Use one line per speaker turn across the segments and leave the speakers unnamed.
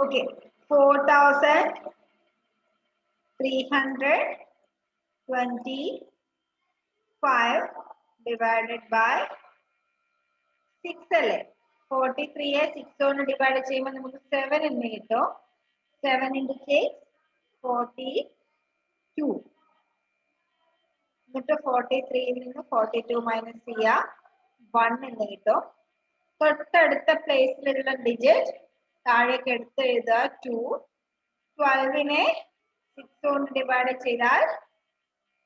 Okay, 4,325 divided by 6 അല്ലേ 43യെ 6 കൊണ്ട് divide ചെയ്യുമ്പോൾ നമുക്ക് 7 എന്ന് കിട്ടും 7 into 6 42 എന്നിട്ട് 43യിൽ നിന്ന് 42 മൈനസ് ചെയ്യുക 1 എന്ന് കിട്ടും തൊട്ടടുത്ത പ്ലേസിലുള്ള ഡിജിറ്റ് താഴേക്ക് എടുത്ത് എഴുതുക 2 12നെ 6 കൊണ്ട് ഡിവൈഡ് ചെയ്താൽ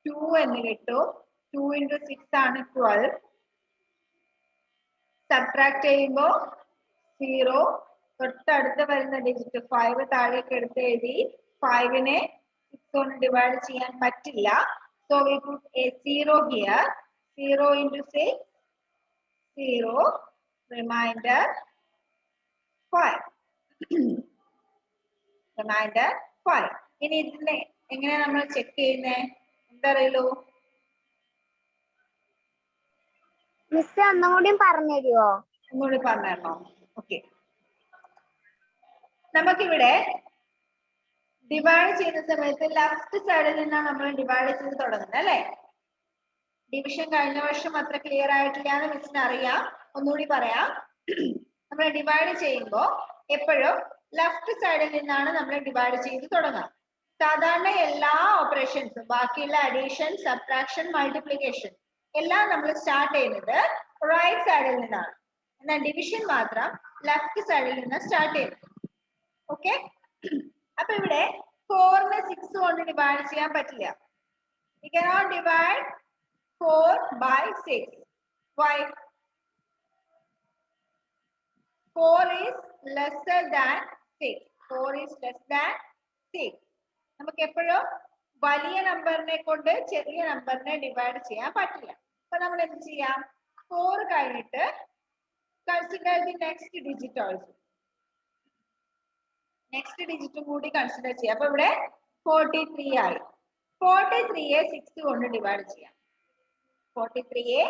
2 എന്ന് കിട്ടും 2 into 6 ആണ് 12 സബ്ട്രാക്ട് ചെയ്യുമ്പോൾ 0 തൊട്ടടുത്ത് വരുന്ന ഡിജിറ്റ് 5 താഴേക്ക് എടുത്ത് എഴുതി 5നെ 6 കൊണ്ട് ഡിവൈഡ് ചെയ്യാൻ പറ്റില്ല so we put a 0 here 0 into 6 0 remainder 5 remainder 5 ഇനി ഇതിനെ എങ്ങനെ നമ്മൾ ചെക്ക് ചെയ്യുന്നേ എന്തറിയല്ലോ
മിസ് ഒന്നുകൂടി പറഞ്ഞുതരുമോ
ഒന്നുകൂടി പറഞ്ഞോ ഓക്കെ നമുക്കിവിടെ ഡിവൈഡ് ചെയ്യുന്ന സമയത്ത് ലെഫ്റ്റ് സൈഡിൽ നിന്നാണ് നമ്മൾ ഡിവൈഡ് ചെയ്ത് തുടങ്ങുന്നത് അല്ലെ ഡിവിഷൻ കഴിഞ്ഞ വർഷം അത്ര ക്ലിയർ ആയിട്ടില്ല എന്ന് മിസ്സിന് അറിയാം ഒന്നുകൂടി പറയാം നമ്മൾ ഡിവൈഡ് ചെയ്യുമ്പോൾ എപ്പോഴും ലെഫ്റ്റ് സൈഡിൽ നിന്നാണ് നമ്മൾ ഡിവൈഡ് ചെയ്ത് തുടങ്ങുക സാധാരണ എല്ലാ ഓപ്പറേഷൻസും ബാക്കിയുള്ള അഡീഷൻ സബ്ട്രാക്ഷൻ മൾട്ടിപ്ലിക്കേഷൻ എല്ലാം നമ്മൾ സ്റ്റാർട്ട് ചെയ്യുന്നത് റൈറ്റ് സൈഡിൽ നിന്നാണ് എന്നാൽ ഡിവിഷൻ മാത്രം ലെഫ്റ്റ് സൈഡിൽ നിന്ന് സ്റ്റാർട്ട് ചെയ്യുന്നത് ഓക്കെ അപ്പൊ ഇവിടെ 4നെ 6 കൊണ്ട് ഡിവൈഡ് ചെയ്യാൻ പറ്റില്ല we cannot divide 4 by 6 why 4 is lesser than 6 4 is less than 6 നമുക്ക് എപ്പോഴും വലിയ നമ്പറിനെ കൊണ്ട് ചെറിയ നമ്പറിനെ ഡിവൈഡ് ചെയ്യാൻ പറ്റില്ല അപ്പൊ നമ്മൾ എന്ത് ചെയ്യാം 4 കഴിഞ്ഞിട്ട് consider the next digit also next ഡിജിറ്റും കൂടി കൺസിഡർ ചെയ്യാം അപ്പൊ ഇവിടെ 43 ആയി 43യെ 6 കൊണ്ട് ഡിവൈഡ് ചെയ്യാം 43യെ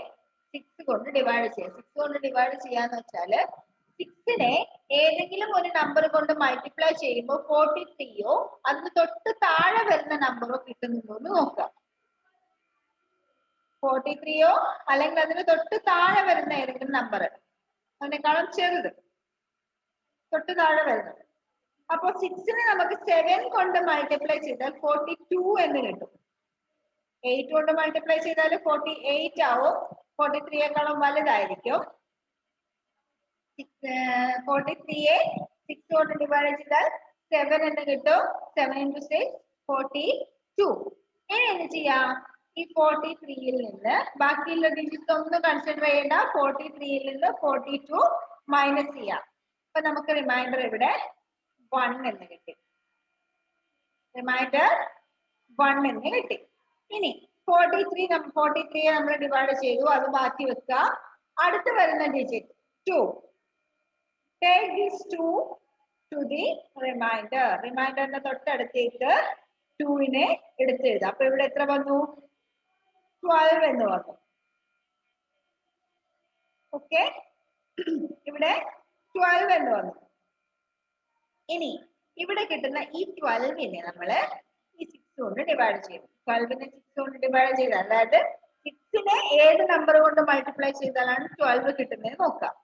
6 കൊണ്ട് ഡിവൈഡ് ചെയ്യാം 6 കൊണ്ട് ഡിവൈഡ് ചെയ്യാന്ന് വെച്ചാല് 6നെ ഏതെങ്കിലും ഒരു നമ്പർ കൊണ്ട് മൾട്ടിപ്ലൈ ചെയ്യുമ്പോൾ 43യോ അതിന് തൊട്ട് താഴെ വരുന്ന നമ്പറോ കിട്ടുന്നുണ്ടോ എന്ന് നോക്കാം 43യോ അല്ലെങ്കിൽ അതിന് തൊട്ട് താഴെ വരുന്ന ഏതെങ്കിലും നമ്പർ അതിനേക്കാളും ചെറുത് തൊട്ട് താഴെ വരുന്നത് അപ്പൊ 6നെ നമുക്ക് 7 കൊണ്ട് മൾട്ടിപ്ലൈ ചെയ്താൽ 42 എന്ന് കിട്ടും 8 കൊണ്ട് മൾട്ടിപ്ലൈ ചെയ്താൽ 48 ആവും 43യേക്കാളും വലുതായിരിക്കും 43യെ 6 കൊണ്ട് ഡിവൈഡ് ചെയ്താൽ 7 എന്ന് കിട്ടും 7 into 6 42 ഇനി എന്ത് ചെയ്യാം ഈ 43യിൽ നിന്ന് ബാക്കിയുള്ള ഡിജിറ്റ്സ് ഒന്നും കൺസിഡർ ചെയ്യേണ്ട 43യിൽ നിന്ന് 42 മൈനസ് ചെയ്യാം അപ്പൊ നമുക്ക് റിമൈൻഡർ ഇവിടെ 1 എന്ന് കിട്ടി റിമൈൻഡർ 1 എന്ന് കിട്ടി ഇനി 43യെ നമ്മൾ ഡിവൈഡ് ചെയ്തു അത് മാറ്റി വെക്കുക അടുത്ത് വരുന്ന digit 2 take these 2 to the remainder റിമൈൻഡറിന്റെ തൊട്ടടുത്തേക്ക് 2നെ എടുത്ത് എഴുതാം അപ്പൊ ഇവിടെ എത്ര വന്നു 12 എന്ന് വന്നു ഓക്കെ ഇവിടെ 12 എന്ന് വന്നു ഇനി ഇവിടെ കിട്ടുന്ന ഈ 12നെ നമ്മള് ഈ 6 കൊണ്ട് ഡിവൈഡ് ചെയ്യും 12നെ 6 കൊണ്ട് ഡിവൈഡ് ചെയ്താൽ അതായത് 6നെ ഏത് നമ്പർ കൊണ്ട് മൾട്ടിപ്ലൈ ചെയ്താലാണ് 12 കിട്ടുന്നത് നോക്കാം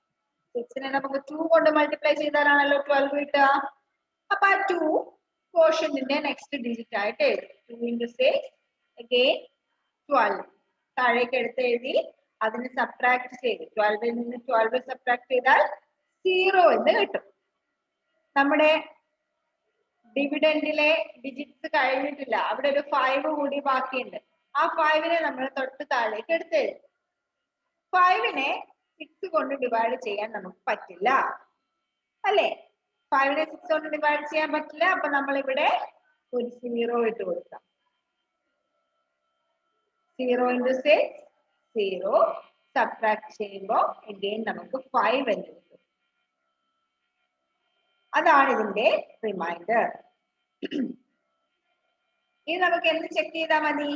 6നെ നമുക്ക് 2 കൊണ്ട് മൾട്ടിപ്ലൈ ചെയ്താലാണല്ലോ 12 കിട്ടുക അപ്പൊ ആ 2 ക്വോഷ്യന്റിന്റെ നെക്സ്റ്റ് ഡിജിറ്റ് ആയിട്ട് എഴുതി 2 into 6 again 12 താഴേക്ക് എടുത്ത് എഴുതി അതിന് സബ്ട്രാക്ട് ചെയ്ത് 12ൽ നിന്ന് 12 സബ്ട്രാക്ട് ചെയ്താൽ 0 എന്ന് കിട്ടും നമ്മുടെ ഡിവിഡൻഡിലെ ഡിജിറ്റ്സ് കഴിഞ്ഞിട്ടില്ല അവിടെ ഒരു 5 കൂടി ബാക്കിയുണ്ട് ആ 5നെ നമ്മൾ തൊട്ട് താഴേക്ക് എടുത്ത് എഴുതും 5നെ 6 കൊണ്ട് ഡിവൈഡ് ചെയ്യാൻ നമുക്ക് പറ്റില്ല അല്ലേ 5നെ 6 കൊണ്ട് ഡിവൈഡ് ചെയ്യാൻ പറ്റില്ല അപ്പൊ നമ്മൾ ഇവിടെ ഒരു 0 ഇട്ട് കൊടുക്കാം 0 into 6 0 സബ്ട്രാക്ട് ചെയ്യുമ്പോൾ again നമുക്ക് 5 എന്ന് കിട്ടും അതാണ് ഇതിന്റെ റിമൈൻഡർ ഇനി നമുക്ക് എന്ത് ചെക്ക് ചെയ്താൽ മതി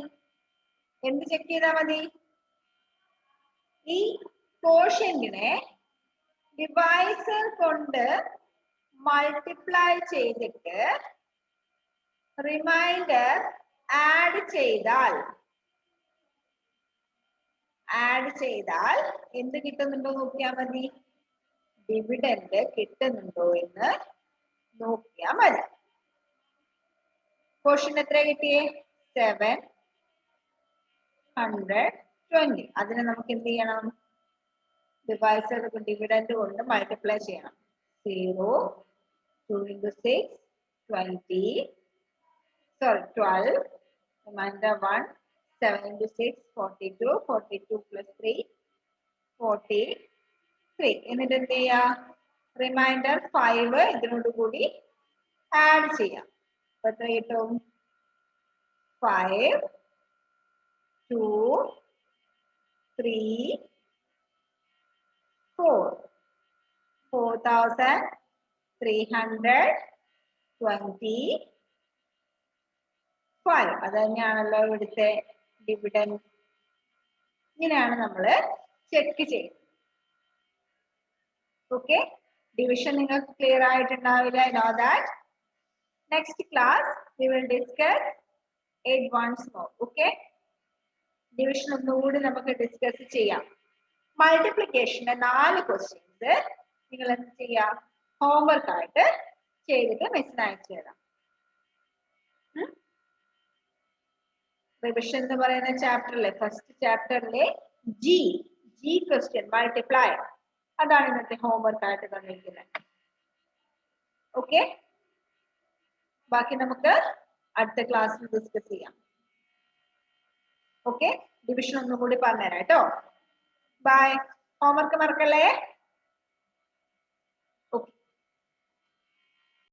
ഈ കോഷ്യന്റിനെ ഡിവൈസർ കൊണ്ട് മൾട്ടിപ്ലൈ ചെയ്തിട്ട് റിമൈൻഡർ ആഡ് ചെയ്താൽ എന്ത് കിട്ടുന്നുണ്ടോ നോക്കിയാൽ മതി. ഡിവിഡൻഡ് കിട്ടുന്നുണ്ടോ എന്ന് നോക്കിയാൽ മതി. ക്വസ്റ്റ്യൻ എത്ര കിട്ടിയേ? 720. അതിനെ നമുക്ക് എന്ത് ചെയ്യണം? ഡിവൈസർ ഡിവിഡൻഡ് കൊണ്ട് മൾട്ടിപ്ലൈ ചെയ്യണം. 0, 2 into 6, 20, sorry 12, remainder 1, 7 into 6, 42, 42 plus 3, 43. എന്നിട്ട് എന്ത് ചെയ്യാ? റിമൈൻഡർ 5 ഇതിനോട് കൂടി ആഡ് ചെയ്യാം. അപ്പൊ എത്ര കിട്ടും? 5, 2, 3, 4, 4,325. അത് തന്നെയാണല്ലോ ഇവിടുത്തെ ഡിവിഡൻഡ്. ഇങ്ങനെയാണ് നമ്മൾ ചെക്ക് ചെയ്യുന്നത്. ഓക്കെ, ഡിവിഷൻ നിങ്ങൾക്ക് clear ആയിട്ടുണ്ടാവില്ല. I know that. Next class we will discuss it once more. Okay, division ഒന്നുകൂടി നമുക്ക് ഡിസ്കസ് ചെയ്യാം. മൾട്ടിപ്ലിക്കേഷന്റെ 4 ക്വസ്റ്റ്യൻസ് നിങ്ങൾ എന്ത് ചെയ്യാം? ഹോംവർക്ക് ആയിട്ട് ചെയ്തിട്ട് മിസ്സിന് അയച്ചു തരാം. റിവിഷൻ എന്ന് പറയുന്ന ചാപ്റ്ററിലെ ഫസ്റ്റ് ചാപ്റ്ററിലെ ജി ക്വസ്റ്റ്യൻ മൾട്ടിപ്ലൈ, അതാണ് ഇന്നത്തെ ഹോംവർക്ക് ആയിട്ട് തന്നിരിക്കുന്നത്. ഓക്കെ, ബാക്കി നമുക്ക് അടുത്ത ക്ലാസ്സിൽ ഡിസ്കസ് ചെയ്യാം. ഓക്കെ, ഡിവിഷൻ ഒന്നും കൂടി പറഞ്ഞുതരാം കേട്ടോ. ബൈ. ഹോംവർക്ക് മറക്കല്ലേ.